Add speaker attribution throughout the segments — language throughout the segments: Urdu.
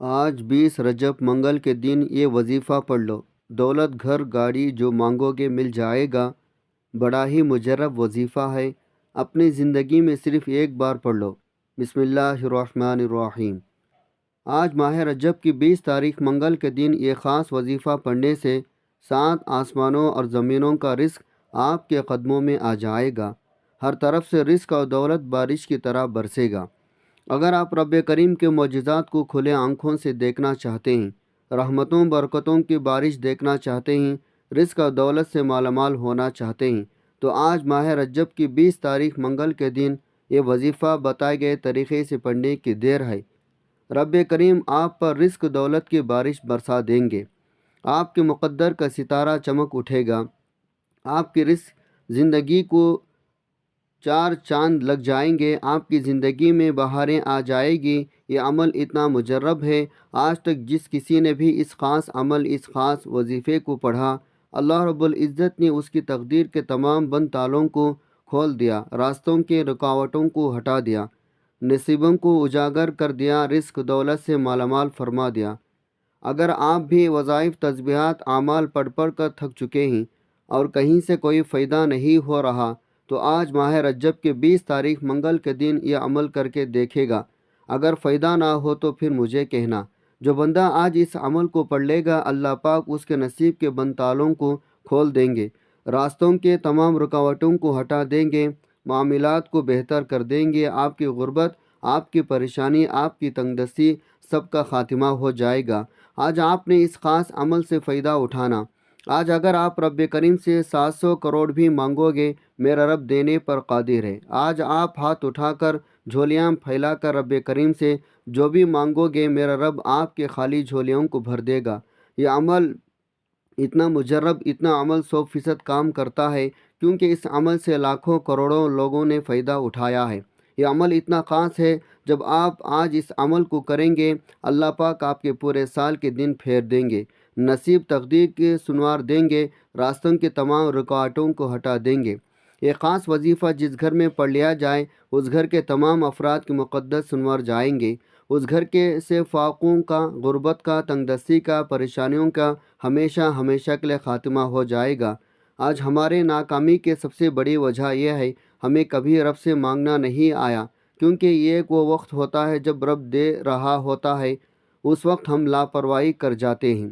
Speaker 1: آج 20 رجب منگل کے دن یہ وظیفہ پڑھ لو۔ دولت گھر گاڑی جو مانگو گے مل جائے گا۔ بڑا ہی مجرب وظیفہ ہے، اپنی زندگی میں صرف ایک بار پڑھ لو۔ بسم اللہ الرحمن الرحیم۔ آج ماہ رجب کی 20 تاریخ منگل کے دن یہ خاص وظیفہ پڑھنے سے 7 آسمانوں اور زمینوں کا رزق آپ کے قدموں میں آ جائے گا۔ ہر طرف سے رزق اور دولت بارش کی طرح برسے گا۔ اگر آپ رب کریم کے معجزات کو کھلے آنکھوں سے دیکھنا چاہتے ہیں، رحمتوں برکتوں کی بارش دیکھنا چاہتے ہیں، رزق اور دولت سے مالا مال ہونا چاہتے ہیں، تو آج ماہ رجب کی 20 تاریخ منگل کے دن یہ وظیفہ بتائے گئے طریقے سے پڑھنے کی دیر ہے۔ رب کریم آپ پر رزق دولت کی بارش برسا دیں گے۔ آپ کے مقدر کا ستارہ چمک اٹھے گا۔ آپ کی رزق زندگی کو 4 چاند لگ جائیں گے۔ آپ کی زندگی میں بہاریں آ جائے گی۔ یہ عمل اتنا مجرب ہے، آج تک جس کسی نے بھی اس خاص عمل، اس خاص وظیفے کو پڑھا، اللہ رب العزت نے اس کی تقدیر کے تمام بند تالوں کو کھول دیا، راستوں کے رکاوٹوں کو ہٹا دیا، نصیبوں کو اجاگر کر دیا، رزق دولت سے مالا مال فرما دیا۔ اگر آپ بھی وظائف تسبیحات اعمال پڑھ پڑھ کر تھک چکے ہیں اور کہیں سے کوئی فائدہ نہیں ہو رہا، تو آج ماہ رجب کے 20 تاریخ منگل کے دن یہ عمل کر کے دیکھے گا۔ اگر فائدہ نہ ہو تو پھر مجھے کہنا۔ جو بندہ آج اس عمل کو پڑھ لے گا، اللہ پاک اس کے نصیب کے بند تالوں کو کھول دیں گے، راستوں کے تمام رکاوٹوں کو ہٹا دیں گے، معاملات کو بہتر کر دیں گے۔ آپ کی غربت، آپ کی پریشانی، آپ کی تنگ دستی سب کا خاتمہ ہو جائے گا۔ آج آپ نے اس خاص عمل سے فائدہ اٹھانا۔ آج اگر آپ رب کریم سے 700 کروڑ بھی مانگو گے، میرا رب دینے پر قادر ہے۔ آج آپ ہاتھ اٹھا کر، جھولیاں پھیلا کر رب کریم سے جو بھی مانگو گے، میرا رب آپ کے خالی جھولیوں کو بھر دے گا۔ یہ عمل اتنا مجرب، اتنا عمل 100% کام کرتا ہے، کیونکہ اس عمل سے لاکھوں کروڑوں لوگوں نے فائدہ اٹھایا ہے۔ یہ عمل اتنا خاص ہے، جب آپ آج اس عمل کو کریں گے، اللہ پاک آپ کے پورے سال کے دن پھیر دیں گے، نصیب تقدیر کے سنوار دیں گے، راستوں کے تمام رکاوٹوں کو ہٹا دیں گے۔ یہ خاص وظیفہ جس گھر میں پڑھ لیا جائے، اس گھر کے تمام افراد کے مقدس سنور جائیں گے۔ اس گھر کے سے فاقوں کا، غربت کا، تنگ دستی کا، پریشانیوں کا ہمیشہ ہمیشہ کے لیے خاتمہ ہو جائے گا۔ آج ہمارے ناکامی کی سب سے بڑی وجہ یہ ہے، ہمیں کبھی رب سے مانگنا نہیں آیا، کیونکہ یہ وہ وقت ہوتا ہے جب رب دے رہا ہوتا ہے، اس وقت ہم لاپرواہی کر جاتے ہیں۔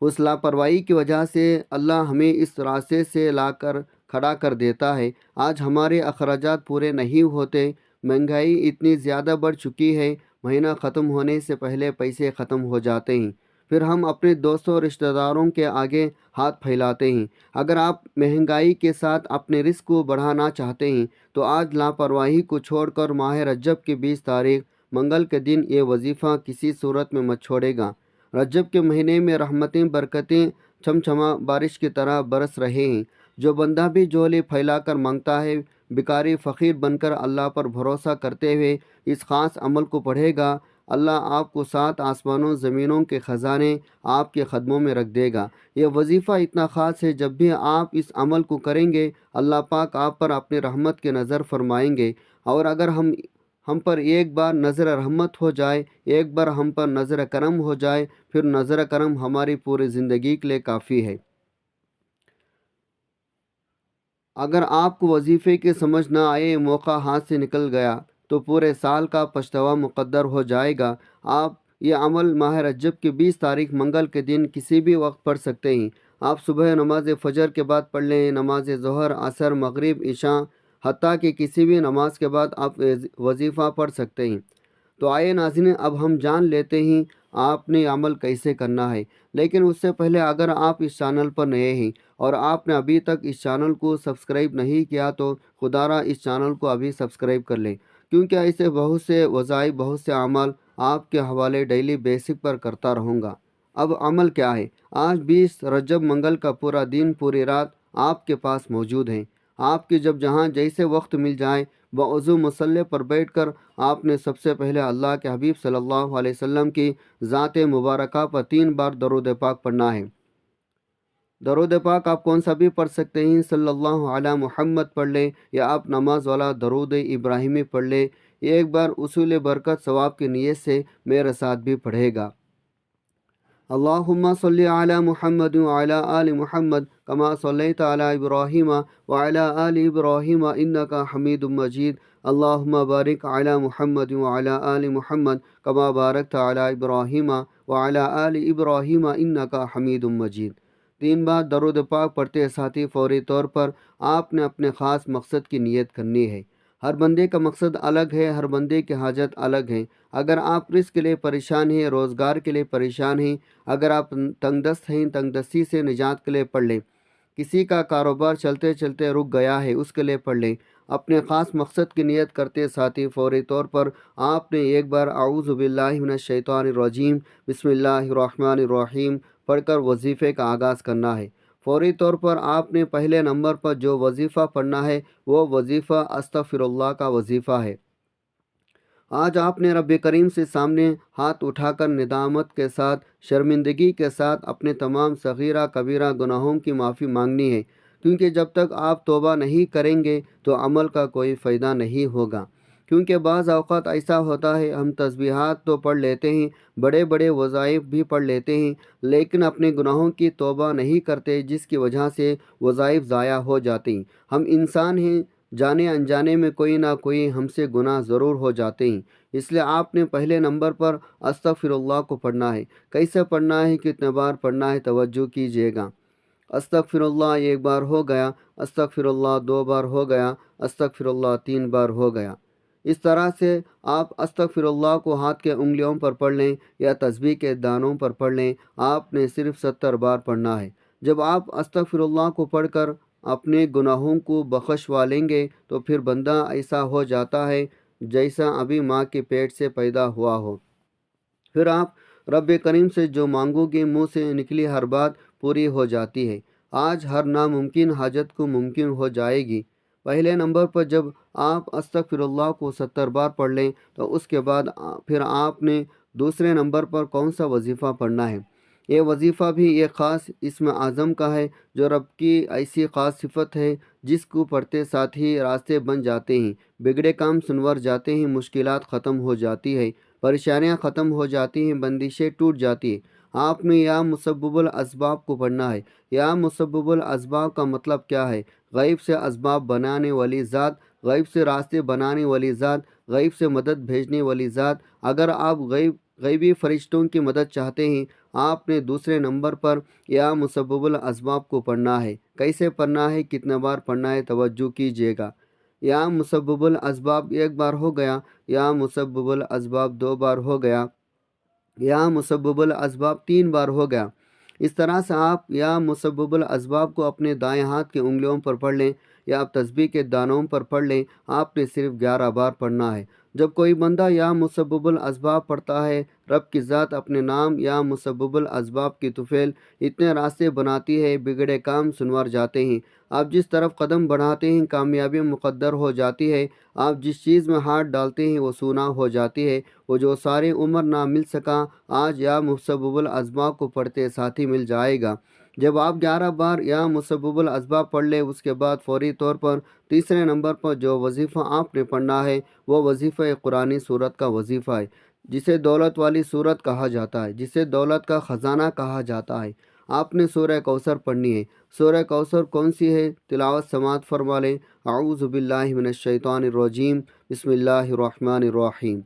Speaker 1: اس لاپرواہی کی وجہ سے اللہ ہمیں اس راستے سے لا کر کھڑا کر دیتا ہے۔ آج ہمارے اخراجات پورے نہیں ہوتے، مہنگائی اتنی زیادہ بڑھ چکی ہے، مہینہ ختم ہونے سے پہلے پیسے ختم ہو جاتے ہیں، پھر ہم اپنے دوستوں رشتہ داروں کے آگے ہاتھ پھیلاتے ہیں۔ اگر آپ مہنگائی کے ساتھ اپنے رزق کو بڑھانا چاہتے ہیں، تو آج لاپرواہی کو چھوڑ کر ماہ رجب کی 20 تاریخ منگل کے دن یہ وظیفہ کسی صورت میں مت چھوڑے گا۔ رجب کے مہینے میں رحمتیں برکتیں چھمچھما بارش کی طرح برس رہے ہیں۔ جو بندہ بھی جھولی پھیلا کر مانگتا ہے، بھکاری فقیر بن کر اللہ پر بھروسہ کرتے ہوئے اس خاص عمل کو پڑھے گا، اللہ آپ کو 7 آسمانوں زمینوں کے خزانے آپ کے قدموں میں رکھ دے گا۔ یہ وظیفہ اتنا خاص ہے، جب بھی آپ اس عمل کو کریں گے، اللہ پاک آپ پر اپنی رحمت کی نظر فرمائیں گے۔ اور اگر ہم پر ایک بار نظر رحمت ہو جائے، ایک بار ہم پر نظر کرم ہو جائے، پھر نظر کرم ہماری پوری زندگی کے لیے کافی ہے۔ اگر آپ کو وظیفے کی سمجھ نہ آئے، موقع ہاتھ سے نکل گیا، تو پورے سال کا پچھتاوا مقدر ہو جائے گا۔ آپ یہ عمل ماہ رجب کی 20 تاریخ منگل کے دن کسی بھی وقت پڑھ سکتے ہیں۔ آپ صبح نماز فجر کے بعد پڑھ لیں، نماز ظہر، عصر، مغرب، عشاء، حتیٰ کہ کسی بھی نماز کے بعد آپ وظیفہ پڑھ سکتے ہیں۔ تو آئے ناظرین، اب ہم جان لیتے ہیں آپ نے عمل کیسے کرنا ہے۔ لیکن اس سے پہلے اگر آپ اس چینل پر نئے ہیں اور آپ نے ابھی تک اس چینل کو سبسکرائب نہیں کیا، تو خدا را اس چینل کو ابھی سبسکرائب کر لیں، کیونکہ ایسے بہت سے وظائف، بہت سے اعمال آپ کے حوالے ڈیلی بیسک پر کرتا رہوں گا۔ اب عمل کیا ہے؟ آج 20 رجب منگل کا پورا دن، پوری رات آپ کے پاس موجود ہیں۔ آپ کی جب جہاں جیسے وقت مل جائے، بوضو مصلی پر بیٹھ کر آپ نے سب سے پہلے اللہ کے حبیب صلی اللہ علیہ وسلم کی ذات مبارکہ پر 3 بار درود پاک پڑھنا ہے۔ درود پاک آپ کون سا بھی پڑھ سکتے ہیں، صلی اللہ علی محمد پڑھ لیں، یا آپ نماز والا درود ابراہیمی پڑھ لیں، ایک بار اصول برکت ثواب کی نیت سے میرے ساتھ بھی پڑھے گا۔ اللہم صلی علی محمد وعلی آل محمد کما صلیت علی ابراہیم وعلی آل ابراہیم انک حمید مجید۔ اللہم بارک علی محمد وعلی آل محمد کما بارکت علی ابراہیم وعلی آل ابراہیم انک حمید مجید۔ 3 بار درود پاک پڑھتے ساتھی فوری طور پر آپ نے اپنے خاص مقصد کی نیت کرنی ہے۔ ہر بندے کا مقصد الگ ہے، ہر بندے کی حاجت الگ ہے۔ اگر آپ رزق کے لیے پریشان ہیں، روزگار کے لیے پریشان ہیں، اگر آپ تنگ دست ہیں، تنگ دستی سے نجات کے لیے پڑھ لیں۔ کسی کا کاروبار چلتے چلتے رک گیا ہے، اس کے لیے پڑھ لیں۔ اپنے خاص مقصد کی نیت کرتے ساتھی فوری طور پر آپ نے ایک بار اعوذ باللہ من الشیطان الرجیم بسم اللہ الرحمن الرحیم پڑھ کر وظیفے کا آغاز کرنا ہے۔ فوری طور پر آپ نے پہلے نمبر پر جو وظیفہ پڑھنا ہے وہ وظیفہ استغفر اللہ کا وظیفہ ہے۔ آج آپ نے رب کریم سے سامنے ہاتھ اٹھا کر ندامت کے ساتھ، شرمندگی کے ساتھ اپنے تمام صغیرہ کبیرہ گناہوں کی معافی مانگنی ہے، کیونکہ جب تک آپ توبہ نہیں کریں گے تو عمل کا کوئی فائدہ نہیں ہوگا۔ کیونکہ بعض اوقات ایسا ہوتا ہے ہم تسبیحات تو پڑھ لیتے ہیں، بڑے بڑے وظائف بھی پڑھ لیتے ہیں، لیکن اپنے گناہوں کی توبہ نہیں کرتے، جس کی وجہ سے وظائف ضائع ہو جاتے ہیں۔ ہم انسان ہیں، جانے انجانے میں کوئی نہ کوئی ہم سے گناہ ضرور ہو جاتے ہیں، اس لیے آپ نے پہلے نمبر پر استغفر اللہ کو پڑھنا ہے۔ کیسے پڑھنا ہے، کتنے بار پڑھنا ہے، توجہ کیجیے گا۔ استغفر اللہ 1 بار ہو گیا، استغفر اللہ 2 بار ہو گیا، استغفر اللہ 3 بار ہو گیا۔ اس طرح سے آپ استغفر اللہ کو ہاتھ کے انگلیوں پر پڑھ لیں یا تسبیح کے دانوں پر پڑھ لیں، آپ نے صرف 70 بار پڑھنا ہے۔ جب آپ استغفر اللہ کو پڑھ کر اپنے گناہوں کو بخشوا لیں گے تو پھر بندہ ایسا ہو جاتا ہے جیسا ابھی ماں کے پیٹ سے پیدا ہوا ہو۔ پھر آپ رب کریم سے جو مانگو گے منہ سے نکلی ہر بات پوری ہو جاتی ہے۔ آج ہر ناممکن حاجت کو ممکن ہو جائے گی۔ پہلے نمبر پر جب آپ استغفر اللہ کو 70 بار پڑھ لیں تو اس کے بعد پھر آپ نے دوسرے نمبر پر کون سا وظیفہ پڑھنا ہے۔ یہ وظیفہ بھی ایک خاص اسم اعظم کا ہے، جو رب کی ایسی خاص صفت ہے جس کو پڑھتے ساتھ ہی راستے بن جاتے ہیں، بگڑے کام سنور جاتے ہیں، مشکلات ختم ہو جاتی ہے، پریشانیاں ختم ہو جاتی ہیں، بندشیں ٹوٹ جاتی ہیں۔ آپ نے یا مسبب الاسباب کو پڑھنا ہے۔ یا مسبب الاسباب کا مطلب کیا ہے؟ غیب سے اسباب بنانے والی ذات، غیب سے راستے بنانے والی ذات، غیب سے مدد بھیجنے والی ذات۔ اگر آپ غیبی فرشتوں کی مدد چاہتے ہیں، آپ نے دوسرے نمبر پر یا مسبب الاسباب کو پڑھنا ہے۔ کیسے پڑھنا ہے، کتنے بار پڑھنا ہے، توجہ کیجیے گا۔ یا مسبب الاسباب 1 بار ہو گیا، یا مسبب الاسباب 2 بار ہو گیا، یا مسبب الاسباب 3 بار ہو گیا۔ اس طرح سے آپ یا مسبب الاسباب کو اپنے دائیں ہاتھ کے انگلیوں پر پڑھ لیں یا آپ تسبیح کے دانوں پر پڑھ لیں، آپ نے صرف 11 بار پڑھنا ہے۔ جب کوئی بندہ یا مسبب الاسباب پڑھتا ہے، رب کی ذات اپنے نام یا مسبب الاسباب کی طفیل اتنے راستے بناتی ہے، بگڑے کام سنور جاتے ہیں۔ آپ جس طرف قدم بڑھاتے ہیں کامیابی مقدر ہو جاتی ہے، آپ جس چیز میں ہاتھ ڈالتے ہیں وہ سونا ہو جاتی ہے، وہ جو ساری عمر نہ مل سکا آج یا مسبب الاسباب کو پڑھتے ساتھ ہی مل جائے گا۔ جب آپ 11 بار یا مسبب الاسباب پڑھ لیں، اس کے بعد فوری طور پر تیسرے نمبر پر جو وظیفہ آپ نے پڑھنا ہے وہ وظیفہ قرآنی سورت کا وظیفہ ہے، جسے دولت والی سورت کہا جاتا ہے، جسے دولت کا خزانہ کہا جاتا ہے۔ آپ نے سورہ کوثر پڑھنی ہے۔ سورہ کوثر کون سی ہے؟ تلاوت سماعت فرما لیں۔ اعوذ باللہ من الشیطان الرجیم بسم اللہ الرحمن الرحیم۔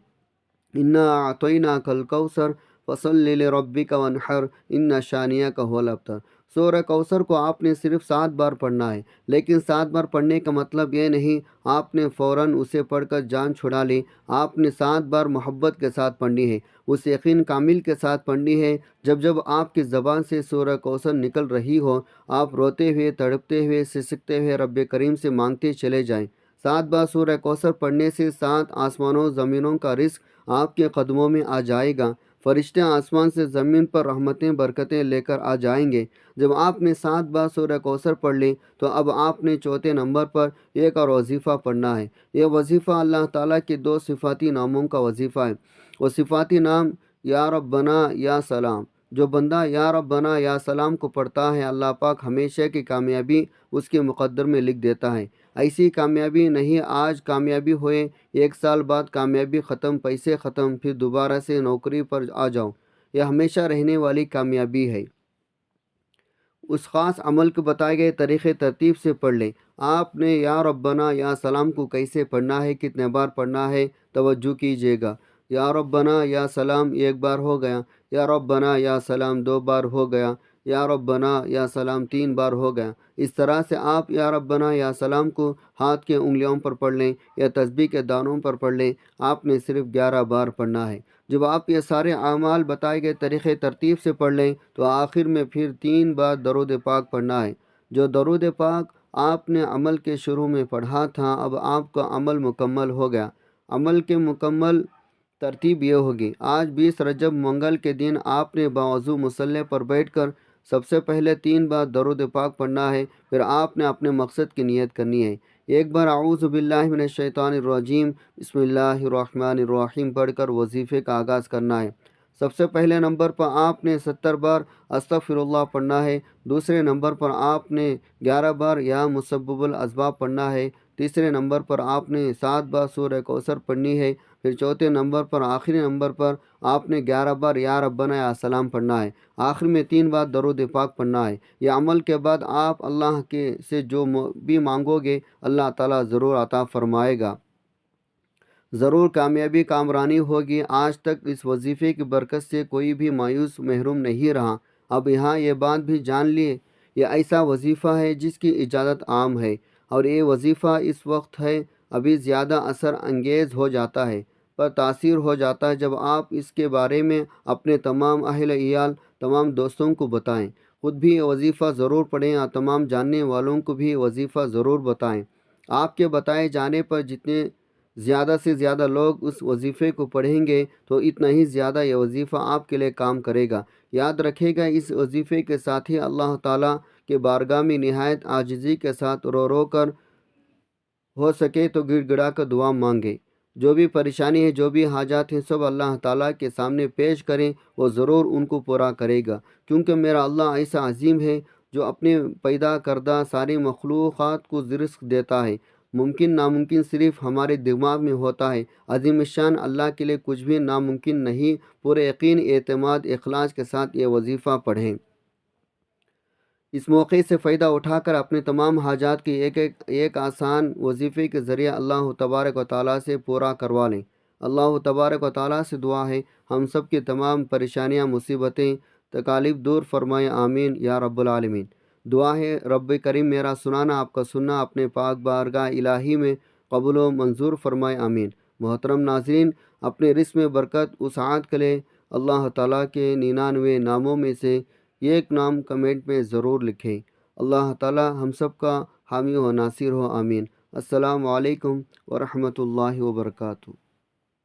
Speaker 1: انا اعطیناک الکوثر فصل لربک وانحر ان شانئک هو الابتر۔ سورہ کوثر کو آپ نے صرف 7 بار پڑھنا ہے، لیکن 7 بار پڑھنے کا مطلب یہ نہیں آپ نے فوراً اسے پڑھ کر جان چھڑا لی۔ آپ نے 7 بار محبت کے ساتھ پڑھنی ہے، اس یقین کامل کے ساتھ پڑھنی ہے۔ جب جب آپ کی زبان سے سورہ کوثر نکل رہی ہو، آپ روتے ہوئے، تڑپتے ہوئے، سسکتے ہوئے رب کریم سے مانگتے چلے جائیں۔ 7 بار سورہ کوثر پڑھنے سے 7 آسمانوں زمینوں کا رزق آپ کے قدموں میں آ جائے گا۔ فرشتے آسمان سے زمین پر رحمتیں برکتیں لے کر آ جائیں گے۔ جب آپ نے 7 بار سورہ کوثر پڑھ لی تو اب آپ نے چوتھے نمبر پر ایک اور وظیفہ پڑھنا ہے۔ یہ وظیفہ اللہ تعالیٰ کے 2 صفاتی ناموں کا وظیفہ ہے۔ وہ صفاتی نام یا ربنا یا سلام۔ جو بندہ یا ربنا یا سلام کو پڑھتا ہے، اللہ پاک ہمیشہ کی کامیابی اس کے مقدر میں لکھ دیتا ہے۔ ایسی کامیابی نہیں آج کامیابی ہوئے 1 سال بعد کامیابی ختم، پیسے ختم، پھر دوبارہ سے نوکری پر آ جاؤ، یہ ہمیشہ رہنے والی کامیابی ہے۔ اس خاص عمل کو بتائے گئے طریقے ترتیب سے پڑھ لیں۔ آپ نے یا ربنا یا سلام کو کیسے پڑھنا ہے، کتنے بار پڑھنا ہے، توجہ کیجیے گا۔ یا ربنا یا سلام 1 بار ہو گیا، یا ربنا یا سلام 2 بار ہو گیا، یا ربنا یا سلام 3 بار ہو گیا۔ اس طرح سے آپ یا ربنا یا سلام کو ہاتھ کے انگلیوں پر پڑھ لیں یا تسبیح کے دانوں پر پڑھ لیں۔ آپ نے صرف 11 بار پڑھنا ہے۔ جب آپ یہ سارے اعمال بتائے گئے طریقے ترتیب سے پڑھ لیں تو آخر میں پھر 3 بار درود پاک پڑھنا ہے۔ جو درود پاک آپ نے عمل کے شروع میں پڑھا تھا، اب آپ کا عمل مکمل ہو گیا۔ عمل کے مکمل ترتیب یہ ہوگی۔ آج 20 رجب منگل کے دن آپ نے باوضو مصلی پر بیٹھ کر سب سے پہلے 3 بار درود پاک پڑھنا ہے، پھر آپ نے اپنے مقصد کی نیت کرنی ہے۔ 1 بار اعوذ باللہ من الشیطان الرجیم بسم اللہ الرحمن الرحیم پڑھ کر وظیفے کا آغاز کرنا ہے۔ سب سے پہلے نمبر پر آپ نے 70 بار استغفر اللہ پڑھنا ہے۔ دوسرے نمبر پر آپ نے 11 بار یا مسبب الاسباب پڑھنا ہے۔ تیسرے نمبر پر آپ نے 7 بار سورہ کوثر پڑھنی ہے۔ پھر چوتھے نمبر پر آخری نمبر پر آپ نے 11 بار یا ربنا یا سلام پڑھنا ہے۔ آخر میں 3 بار درود پاک پڑھنا ہے۔ یہ عمل کے بعد آپ اللہ کے سے جو بھی مانگو گے اللہ تعالیٰ ضرور عطا فرمائے گا، ضرور کامیابی کامرانی ہوگی۔ آج تک اس وظیفے کی برکت سے کوئی بھی مایوس محروم نہیں رہا۔ اب یہاں یہ بات بھی جان لیے، یہ ایسا وظیفہ ہے جس کی اجازت عام ہے، اور یہ وظیفہ اس وقت ہے ابھی زیادہ اثر انگیز ہو جاتا ہے، پر تاثیر ہو جاتا ہے جب آپ اس کے بارے میں اپنے تمام اہل عیال، تمام دوستوں کو بتائیں۔ خود بھی یہ وظیفہ ضرور پڑھیں اور تمام جاننے والوں کو بھی وظیفہ ضرور بتائیں۔ آپ کے بتائے جانے پر جتنے زیادہ سے زیادہ لوگ اس وظیفے کو پڑھیں گے تو اتنا ہی زیادہ یہ وظیفہ آپ کے لیے کام کرے گا۔ یاد رکھے گا، اس وظیفے کے ساتھ ہی اللہ تعالیٰ کے بارگاہ میں نہایت عاجزی کے ساتھ رو رو کر، ہو سکے تو گڑ گڑا کر دعا مانگے۔ جو بھی پریشانی ہے، جو بھی حاجات ہیں، سب اللہ تعالیٰ کے سامنے پیش کریں، وہ ضرور ان کو پورا کرے گا، کیونکہ میرا اللہ ایسا عظیم ہے جو اپنے پیدا کردہ ساری مخلوقات کو رزق دیتا ہے۔ ممکن ناممکن صرف ہمارے دماغ میں ہوتا ہے۔ عظیم الشان اللہ کے لیے کچھ بھی ناممکن نہیں۔ پورے یقین، اعتماد، اخلاص کے ساتھ یہ وظیفہ پڑھیں۔ اس موقع سے فائدہ اٹھا کر اپنے تمام حاجات کی ایک آسان وظیفے کے ذریعے اللہ تبارک و تعالیٰ سے پورا کروا لیں۔ اللہ تبارک و تعالیٰ سے دعا ہے ہم سب کی تمام پریشانیاں، مصیبتیں، تکالیف دور فرمائے، آمین یا رب العالمین۔ دعا ہے رب کریم میرا سنانا، آپ کا سننا اپنے پاک بارگاہ الہی میں قبول و منظور فرمائے، آمین۔ محترم ناظرین، اپنے رزق میں برکت، وسعت کے لیے اللہ تعالیٰ کے 99 ناموں میں سے ایک نام کمنٹ میں ضرور لکھیں۔ اللہ تعالیٰ ہم سب کا حامی و ناصر ہو، آمین۔ السلام علیکم ورحمۃ اللہ وبرکاتہ۔